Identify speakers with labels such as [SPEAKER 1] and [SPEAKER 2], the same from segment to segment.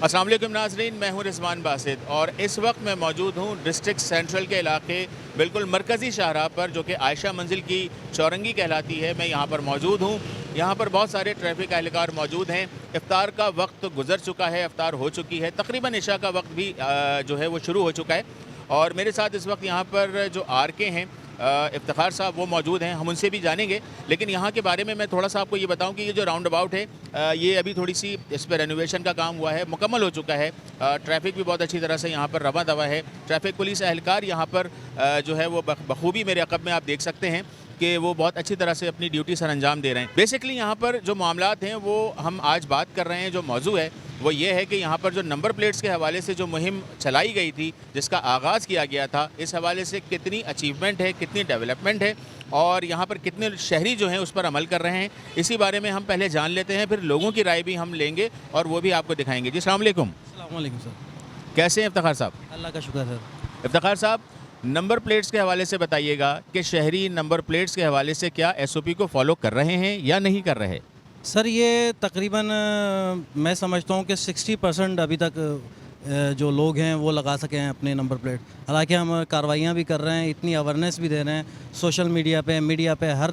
[SPEAKER 1] अस्सलाम वालेकुम नाज़रीन, मैं हूं रिजवान बासित और इस वक्त मैं मौजूद हूं डिस्ट्रिक्ट सेंट्रल के इलाके बिल्कुल मरकज़ी शाहराह पर, जो कि आयशा मंजिल की चौरंगी कहलाती है। मैं यहां पर मौजूद हूं। यहां पर बहुत सारे ट्रैफिक एहलकार मौजूद हैं। इफ्तार का वक्त गुजर चुका है, इफ्तार हो चुकी है, तकरीबन इशा का वक्त भी जो है वो शुरू हो चुका है। और मेरे साथ इस वक्त यहाँ पर जो आर.के. हैं इफ्तिखार साहब, वो मौजूद हैं। हम उनसे भी जानेंगे। लेकिन यहाँ के बारे में मैं थोड़ा सा आपको ये बताऊँ कि ये जो राउंड अबाउट है ये अभी थोड़ी सी इस पर रेनोवेशन का काम हुआ है, मुकम्मल हो चुका है। ट्रैफिक भी बहुत अच्छी तरह से यहाँ पर रवा दवा है। ट्रैफिक पुलिस एहलकार यहाँ पर जो है वो बखूबी मेरे अक़ब में आप देख सकते हैं कि वो बहुत अच्छी तरह से अपनी ड्यूटी सर अंजाम दे रहे हैं। बेसिकली यहाँ पर जो मामलात हैं वो हम आज बात कर रहे हैं। जो मौजू है वो ये है कि यहाँ पर जो नंबर प्लेट्स के हवाले से जो मुहिम चलाई गई थी, जिसका आगाज़ किया गया था, इस हवाले से कितनी अचीवमेंट है, कितनी डेवलपमेंट है और यहाँ पर कितने शहरी जो हैं उस पर अमल कर रहे हैं, इसी बारे में हम पहले जान लेते हैं। फिर लोगों की राय भी हम लेंगे और वो भी आपको दिखाएंगे। जी अस्सलाम वालेकुम।
[SPEAKER 2] अस्सलाम वालेकुम सर।
[SPEAKER 1] कैसे हैं इफ्तिखार साहब?
[SPEAKER 2] अल्लाह का शुक्र सर।
[SPEAKER 1] इफ्तिखार साहब, नंबर प्लेट्स के हवाले से बताइएगा कि शहरी नंबर प्लेट्स के हवाले से क्या SOP को फॉलो कर रहे हैं या नहीं कर रहे?
[SPEAKER 2] सर ये तकरीबन मैं समझता हूँ कि 60% अभी तक जो लोग हैं वो लगा सके हैं अपने नंबर प्लेट। हालांकि हम कार्रवाइयाँ भी कर रहे हैं, इतनी अवेयरनेस भी दे रहे हैं, सोशल मीडिया पे हर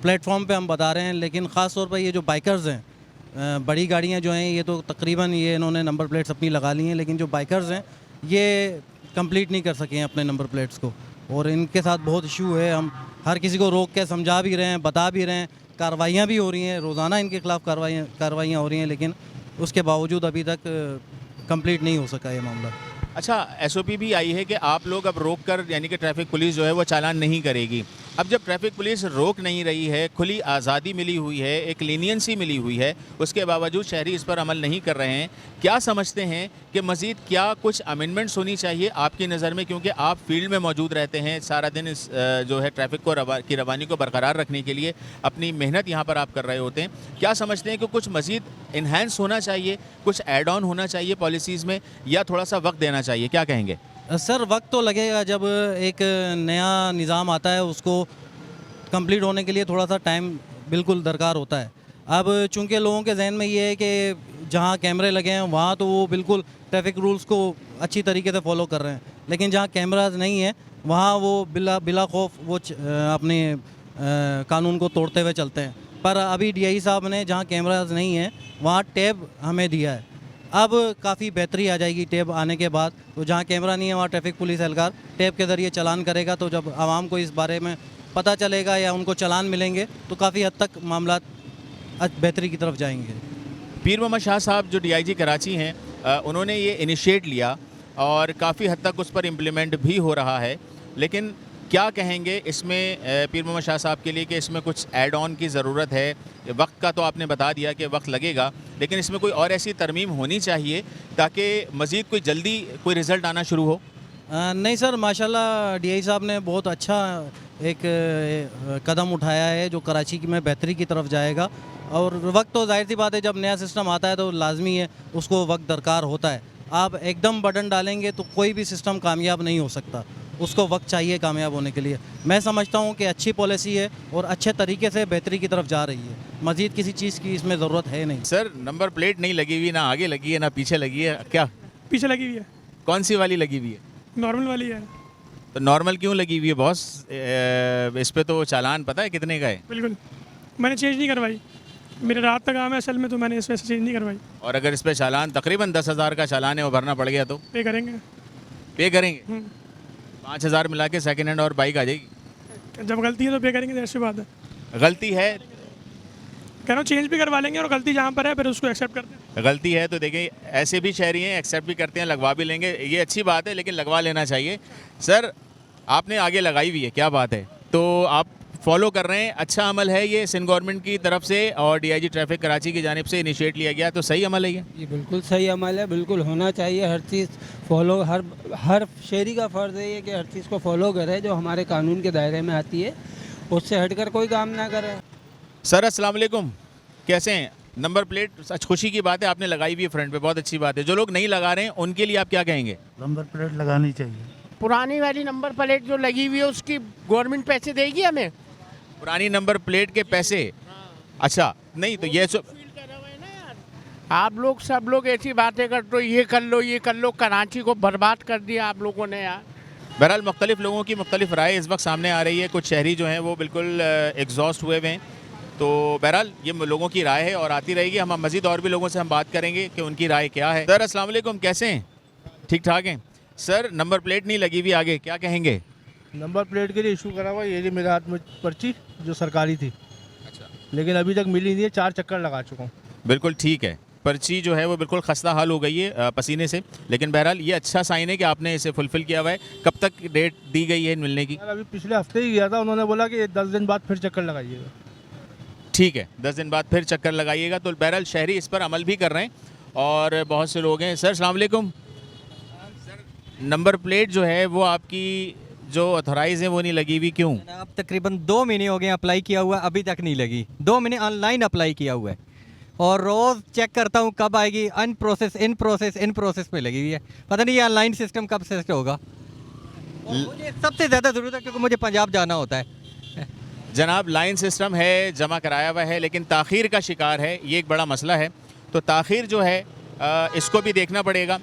[SPEAKER 2] प्लेटफॉर्म पे हम बता रहे हैं। लेकिन ख़ास तौर पर ये जो बाइकर्स हैं, बड़ी गाड़ियाँ जो हैं ये तो तकरीबन ये इन्होंने नंबर प्लेट्स अपनी लगा ली हैं, लेकिन जो बाइकर्स हैं ये कंप्लीट नहीं कर सके हैं अपने नंबर प्लेट्स को, और इनके साथ बहुत इशू है। हम हर किसी को रोक के समझा भी रहे हैं, बता भी रहे हैं, कार्रवाइयाँ भी हो रही हैं, रोज़ाना इनके ख़िलाफ़ कार्रवाइयाँ हो रही हैं, लेकिन उसके बावजूद अभी तक कंप्लीट नहीं हो सका ये मामला।
[SPEAKER 1] अच्छा, SOP भी आई है कि आप लोग अब रोक कर, यानी कि ट्रैफिक पुलिस जो है वो चालान नहीं करेगी। अब जब ट्रैफिक पुलिस रोक नहीं रही है, खुली आज़ादी मिली हुई है, एक लीनियंसी मिली हुई है, उसके बावजूद शहरी इस पर अमल नहीं कर रहे हैं, क्या समझते हैं कि मज़ीद क्या कुछ अमेंडमेंट्स होनी चाहिए आपकी नज़र में? क्योंकि आप फील्ड में मौजूद रहते हैं, सारा दिन इस जो है ट्रैफिक को की रवानी को बरकरार रखने के लिए अपनी मेहनत यहाँ पर आप कर रहे होते हैं। क्या समझते हैं कि कुछ मज़ीद इन्हेंस होना चाहिए, कुछ ऐड ऑन होना चाहिए पॉलिसीज़ में, या थोड़ा सा वक्त देना चाहिए? क्या कहेंगे?
[SPEAKER 2] सर वक्त तो लगेगा, जब एक नया निज़ाम आता है उसको कंप्लीट होने के लिए थोड़ा सा टाइम बिल्कुल दरकार होता है। अब चूंकि लोगों के जहन में ये है कि जहाँ कैमरे लगे हैं वहाँ तो वो बिल्कुल ट्रैफिक रूल्स को अच्छी तरीके से फॉलो कर रहे हैं, लेकिन जहाँ कैमराज नहीं है वहाँ वो बिला खौफ वो अपने कानून को तोड़ते हुए चलते हैं। पर अभी DI साहब ने जहाँ कैमराज नहीं है वहाँ टैब हमें दिया है। अब काफ़ी बेहतरी आ जाएगी टैब आने के बाद। तो जहाँ कैमरा नहीं है वहाँ ट्रैफिक पुलिस एहलकार टैब के ज़रिए चालान करेगा, तो जब आवाम को इस बारे में पता चलेगा या उनको चालान मिलेंगे तो काफ़ी हद तक मामला बेहतरी की तरफ जाएंगे।
[SPEAKER 1] पीर मोहम्मद शाह साहब जो DIG कराची हैं, उन्होंने ये इनिशिएट लिया और काफ़ी हद तक उस पर इम्प्लीमेंट भी हो रहा है, लेकिन क्या कहेंगे इसमें पीर मोहम्मद शाह साहब के लिए कि इसमें कुछ ऐड ऑन की ज़रूरत है? वक्त का तो आपने बता दिया कि वक्त लगेगा, लेकिन इसमें कोई और ऐसी तरमीम होनी चाहिए ताकि मज़ीद कोई जल्दी कोई रिज़ल्ट आना शुरू हो?
[SPEAKER 2] नहीं सर, माशाल्लाह DI साहब ने बहुत अच्छा एक कदम उठाया है जो कराची में बेहतरी की तरफ जाएगा। और वक्त तो जाहिर सी बात है, जब नया सिस्टम आता है तो लाजमी है उसको वक्त दरकार होता है। आप एकदम बटन डालेंगे तो कोई भी सिस्टम कामयाब नहीं हो सकता, उसको वक्त चाहिए कामयाब होने के लिए। मैं समझता हूँ कि अच्छी पॉलिसी है और अच्छे तरीके से बेहतरी की तरफ जा रही है, मज़ीद किसी चीज़ की इसमें ज़रूरत है नहीं।
[SPEAKER 1] सर नंबर प्लेट नहीं लगी हुई, ना आगे लगी है ना पीछे लगी है, क्या
[SPEAKER 3] पीछे लगी हुई है,
[SPEAKER 1] कौन सी वाली लगी हुई है?
[SPEAKER 3] नॉर्मल वाली है।
[SPEAKER 1] तो नॉर्मल क्यों लगी हुई है बॉस? इस पे तो चालान पता है कितने का है?
[SPEAKER 3] बिल्कुल, मैंने चेंज नहीं करवाई, मेरे रात का काम है असल में, तो मैंने इस वजह से चेंज नहीं करवाई।
[SPEAKER 1] और अगर इस पे चालान तकरीबन 10,000 का चालान है, वो भरना पड़ गया तो
[SPEAKER 3] पे करेंगे।
[SPEAKER 1] पे करेंगे? 5,000 मिला के सेकेंड हैंड और बाइक आ जाएगी।
[SPEAKER 3] जब गलती है तो पे करेंगे, ऐसी बात है।
[SPEAKER 1] गलती है,
[SPEAKER 3] कह रहा हूँ चेंज भी करवा लेंगे, और गलती जहाँ पर है फिर उसको एक्सेप्ट करते हैं।
[SPEAKER 1] गलती है तो देखिए ऐसे भी शहरी हैं, एक्सेप्ट भी करते हैं, लगवा भी लेंगे, ये अच्छी बात है, लेकिन लगवा लेना चाहिए। सर आपने आगे लगाई हुई है, क्या बात है, तो आप फॉलो कर रहे हैं, अच्छा अमल है ये सिंध गवर्नमेंट की तरफ से और DIG ट्रैफिक कराची की जानिब से इनिशिएट लिया गया, तो सही अमल है ये?
[SPEAKER 4] ये बिल्कुल सही अमल है, बिल्कुल होना चाहिए। हर चीज़ फॉलो, हर शहरी का फ़र्ज़ है ये कि हर चीज़ को फॉलो करे जो हमारे कानून के दायरे में आती है, उससे हटकर कोई काम ना करे।
[SPEAKER 1] सर अस्सलाम वालेकुम, कैसे हैं? नंबर प्लेट सच खुशी की बात है आपने लगाई हुई है फ्रंट पे, बहुत अच्छी बात है। जो लोग नहीं लगा रहे हैं उनके लिए आप क्या कहेंगे?
[SPEAKER 5] नंबर प्लेट लगानी चाहिए।
[SPEAKER 6] पुरानी वाली नंबर प्लेट जो लगी हुई है उसकी गवर्नमेंट पैसे देगी हमें?
[SPEAKER 1] पुरानी नंबर प्लेट के पैसे? अच्छा नहीं, तो ये
[SPEAKER 6] आप लोग सब लोग ऐसी बातें करते हो, ये कर लो, कराची को बर्बाद कर दिया आप लोगों ने यार।
[SPEAKER 1] बहरहाल मुख्तलिफ लोगों की मुख्तलिफ राय इस वक्त सामने आ रही है। कुछ शहरी जो हैं वो बिल्कुल एग्जॉस्ट हुए हुए हैं। तो बहरहाल ये लोगों की राय है और आती रहेगी। हम मज़ीद और भी लोगों से हम बात करेंगे कि उनकी राय क्या है। सर अस्सलाम वालेकुम, कैसे हैं? ठीक ठाक हैं सर। नंबर प्लेट नहीं लगी हुई आगे, क्या कहेंगे?
[SPEAKER 5] नंबर प्लेट के लिए इशू करा हुआ, ये मेरे हाथ में पर्ची जो सरकारी थी,
[SPEAKER 1] अच्छा,
[SPEAKER 5] लेकिन अभी तक मिली नहीं है। 4 चक्कर लगा चुका हूँ।
[SPEAKER 1] बिल्कुल ठीक है। पर्ची जो है वो बिल्कुल खस्ता हाल हो गई है पसीने से, लेकिन बहरहाल ये अच्छा साइन है कि आपने इसे फुलफ़िल किया हुआ है। कब तक डेट दी गई है मिलने की?
[SPEAKER 5] यार अभी पिछले हफ्ते ही गया था, उन्होंने बोला कि 10 दिन बाद फिर चक्कर लगाइएगा।
[SPEAKER 1] ठीक है, 10 दिन बाद फिर चक्कर लगाइएगा। तो बहरहाल शहरी इस पर अमल भी कर रहे हैं और बहुत से लोग हैं। सर अस्सलाम वालेकुम। नंबर प्लेट जो है वो आपकी जो ऑथराइज है वो नहीं लगी हुई, क्यों?
[SPEAKER 7] अब तकरीबन 2 महीने हो गए अप्लाई किया हुआ, अभी तक नहीं लगी। 2 महीने ऑनलाइन अप्लाई किया हुआ है और रोज़ चेक करता हूँ कब आएगी। इन प्रोसेस पे लगी हुई है। पता नहीं ये ऑनलाइन सिस्टम कब सेट होगा। और मुझे सबसे ज़्यादा ज़रूरत है क्योंकि मुझे पंजाब जाना होता है।
[SPEAKER 1] जनाब लाइन सिस्टम है, जमा कराया हुआ है, लेकिन ताख़ीर का शिकार है। ये एक बड़ा मसला है। तो ताख़ीर जो है इसको भी देखना पड़ेगा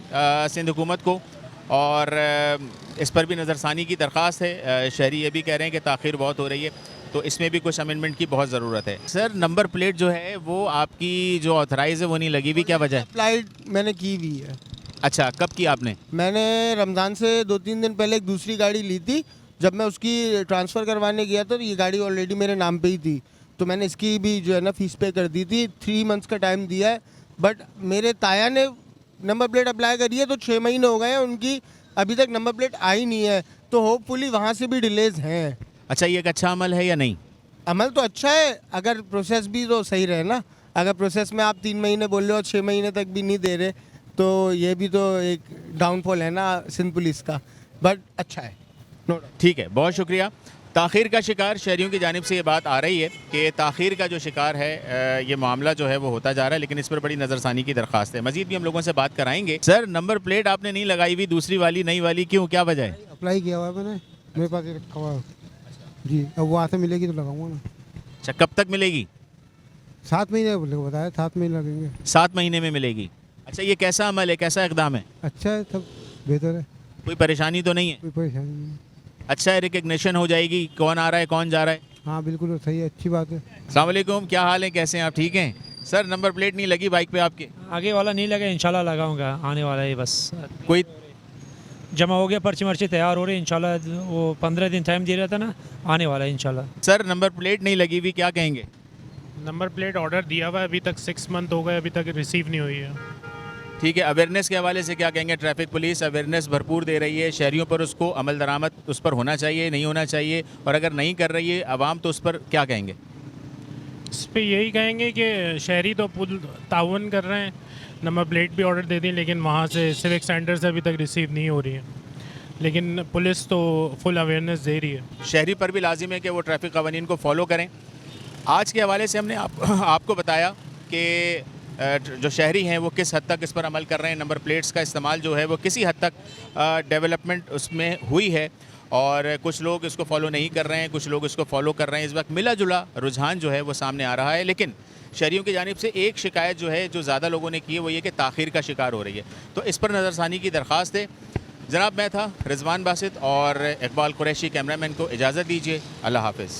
[SPEAKER 1] सिंध हुकूमत को, और इस पर भी नज़रसानी की दरख्वास्त है। शहरी ये भी कह रहे हैं कि ताख़ीर बहुत हो रही है, तो इसमें भी कुछ अमेंडमेंट की बहुत ज़रूरत है। सर नंबर प्लेट जो है वो आपकी जो ऑथराइज़ है वो नहीं लगी हुई, क्या वजह है?
[SPEAKER 8] अप्लाई मैंने की हुई है।
[SPEAKER 1] अच्छा, कब की आपने?
[SPEAKER 8] मैंने रमज़ान से 2-3 दिन पहले एक दूसरी गाड़ी ली थी। जब मैं उसकी ट्रांसफ़र करवाने गया था तो ये गाड़ी ऑलरेडी मेरे नाम पे ही थी, तो मैंने इसकी भी जो है ना फ़ीस पे कर दी थी। 3 मंथ्स का टाइम दिया है, बट मेरे ताया ने नंबर प्लेट अप्लाई करी है तो 6 महीने हो गए हैं उनकी, अभी तक नंबर प्लेट आई नहीं है। तो होपफुली वहाँ से भी डिलेज़ हैं।
[SPEAKER 1] अच्छा, ये एक अच्छा अमल है या नहीं?
[SPEAKER 8] अमल तो अच्छा है, अगर प्रोसेस भी तो सही रहे ना। अगर प्रोसेस में आप 3 महीने बोल रहे हो और 6 महीने तक भी नहीं दे रहे, तो ये भी तो एक डाउनफॉल है ना सिंध पुलिस का। बट अच्छा है, नो डाउट।
[SPEAKER 1] ठीक है, बहुत शुक्रिया। ताख़ीर का शिकार शहरियों की जानिब से ये बात आ रही है कि ताख़ीर का जो शिकार है ये मामला जो है वो होता जा रहा है, लेकिन इस पर बड़ी नज़रसानी की दरख्वास्त है। मज़ीद भी हम लोगों से बात कराएंगे। सर नंबर प्लेट आपने नहीं लगाई हुई, दूसरी वाली नई वाली, क्यों, क्या वजह है?
[SPEAKER 9] अप्लाई किया हुआ है मैंने, मेरे पास एक रखा हुआ है जी। अब वहाँ से मिलेगी तो लगाऊंगा ना।
[SPEAKER 1] अच्छा, कब तक मिलेगी?
[SPEAKER 9] 7 महीने बताया, 7 महीने लगेंगे।
[SPEAKER 1] 7 महीने में मिलेगी। अच्छा, ये कैसा अमल है, कैसा इक़दाम है?
[SPEAKER 9] अच्छा है, सब बेहतर है,
[SPEAKER 1] कोई परेशानी तो नहीं है?
[SPEAKER 9] कोई परेशानी नहीं है।
[SPEAKER 1] अच्छा है, रिकग्निशन हो जाएगी, कौन आ रहा है कौन जा रहा है।
[SPEAKER 9] हाँ बिल्कुल सही है, अच्छी बात है।
[SPEAKER 1] अस्सलाम वालेकुम, क्या हाल है, कैसे हैं आप? ठीक हैं सर। नंबर प्लेट नहीं लगी बाइक पे आपके?
[SPEAKER 10] आगे वाला नहीं लगा, इंशाल्लाह लगाऊंगा, आने वाला है बस।
[SPEAKER 1] कोई
[SPEAKER 10] जमा हो गया, पर्ची मर्ची तैयार हो रही है इंशाल्लाह। वो 15 दिन टाइम दे रहा था ना, आने वाला है इंशाल्लाह।
[SPEAKER 1] सर नंबर प्लेट नहीं लगी हुई, क्या कहेंगे?
[SPEAKER 3] नंबर प्लेट ऑर्डर दिया हुआ है, अभी तक 6 मंथ हो गए, अभी तक रिसीव नहीं हुई है।
[SPEAKER 1] ठीक है, अवेयरनेस के हवाले से क्या कहेंगे? ट्रैफिक पुलिस अवेयरनेस भरपूर दे रही है शहरियों पर, उसको अमल दरामद उस पर होना चाहिए, नहीं होना चाहिए, और अगर नहीं कर रही है आवाम तो उस पर क्या कहेंगे?
[SPEAKER 3] इस पर यही कहेंगे कि शहरी तो पुल ताउन कर रहे हैं, नंबर प्लेट भी ऑर्डर दे दी, लेकिन वहाँ से सिविक सेंटर से अभी तक रिसीव नहीं हो रही है, लेकिन पुलिस तो फुल अवेयरनेस दे रही है।
[SPEAKER 1] शहरी पर भी लाजिम है कि वो ट्रैफिक कवानीन को फॉलो करें। आज के हवाले से हमने आपको बताया कि जो शहरी हैं वो किस हद तक इस पर अमल कर रहे हैं। नंबर प्लेट्स का इस्तेमाल जो है वो किसी हद तक डेवलपमेंट उसमें हुई है, और कुछ लोग इसको फॉलो नहीं कर रहे हैं, कुछ लोग इसको फॉलो कर रहे हैं। इस वक्त मिला जुला रुझान जो है वो सामने आ रहा है, लेकिन शहरियों की जानिब से एक शिकायत जो है जो ज़्यादा लोगों ने की है वो ये कि ताख़ीर का शिकार हो रही है। तो इस पर नज़रसानी की दरख्वास्त है। जनाब मैं था रिजवान बासित और इकबाल कुरैशी कैमरामैन को इजाज़त दीजिए। अल्लाह हाफ़िज़।